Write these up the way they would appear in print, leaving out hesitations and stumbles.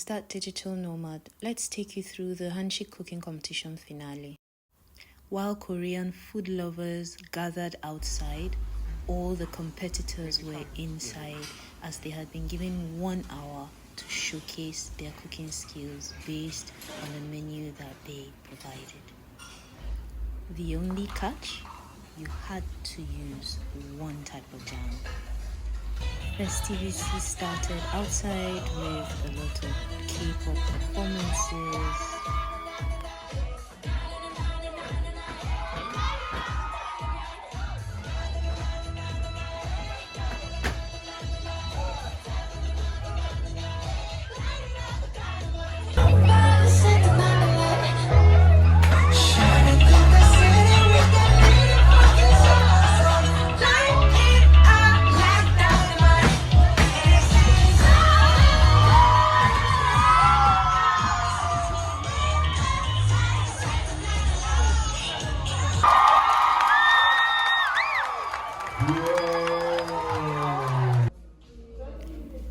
Randstad Digital Nomad, let's take you through the Hansik cooking competition finale. While Korean food lovers gathered outside, all the competitors were inside as they had been given 1 hour to showcase their cooking skills based on the menu that they provided. The only catch? You had to use one type of jam. Festivities started outside with a lot of K-pop performances.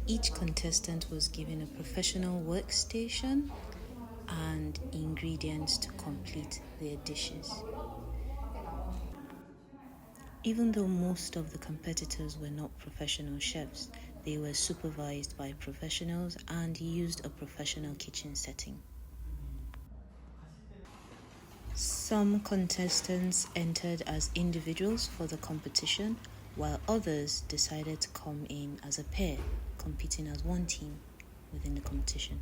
Each contestant was given a professional workstation and ingredients to complete their dishes. Even though most of the competitors were not professional chefs, they were supervised by professionals and used a professional kitchen setting. Some contestants entered as individuals for the competition, while others decided to come in as a pair, competing as one team within the competition.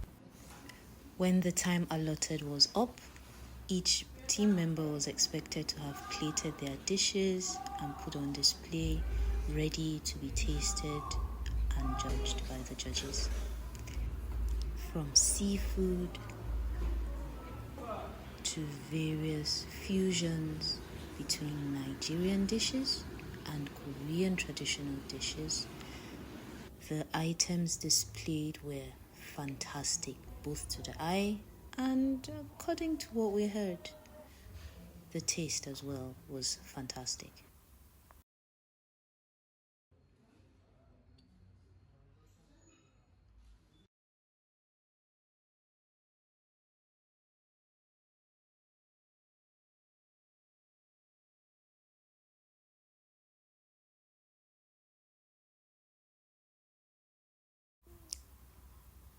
When the time allotted was up, each team member was expected to have plated their dishes and put on display, ready to be tasted and judged by the judges. From seafood to various fusions between Nigerian dishes and Korean traditional dishes, the items displayed were fantastic, both to the eye and, according to what we heard, the taste as well was fantastic.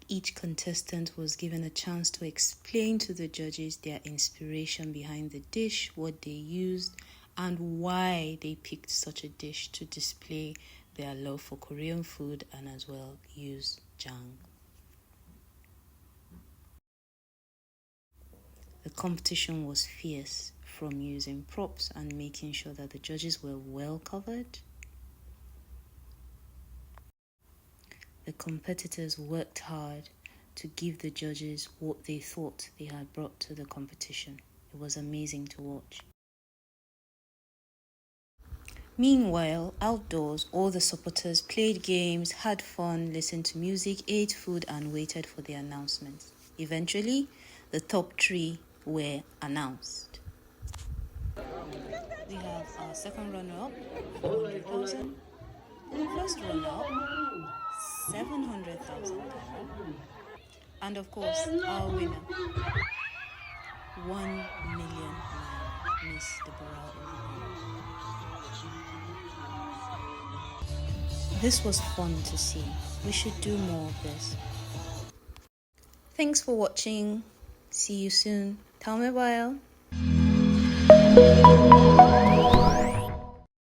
Each contestant was given a chance to explain to the judges their inspiration behind the dish, what they used, and why they picked such a dish to display their love for Korean food and as well use jang. The competition was fierce, from using props and making sure that the judges were well covered. The competitors worked hard to give the judges what they thought they had brought to the competition. It was amazing to watch. Meanwhile, outdoors, all the supporters played games, had fun, listened to music, ate food, and waited for the announcements. Eventually, the top 3 were announced. We have our second runner-up, 400,000. First runner-up, 700,000. And of course, our winner, 1 million, Miss Deborah. This was fun to see. We should do more of this. Thanks for watching. See you soon. Tell me bye.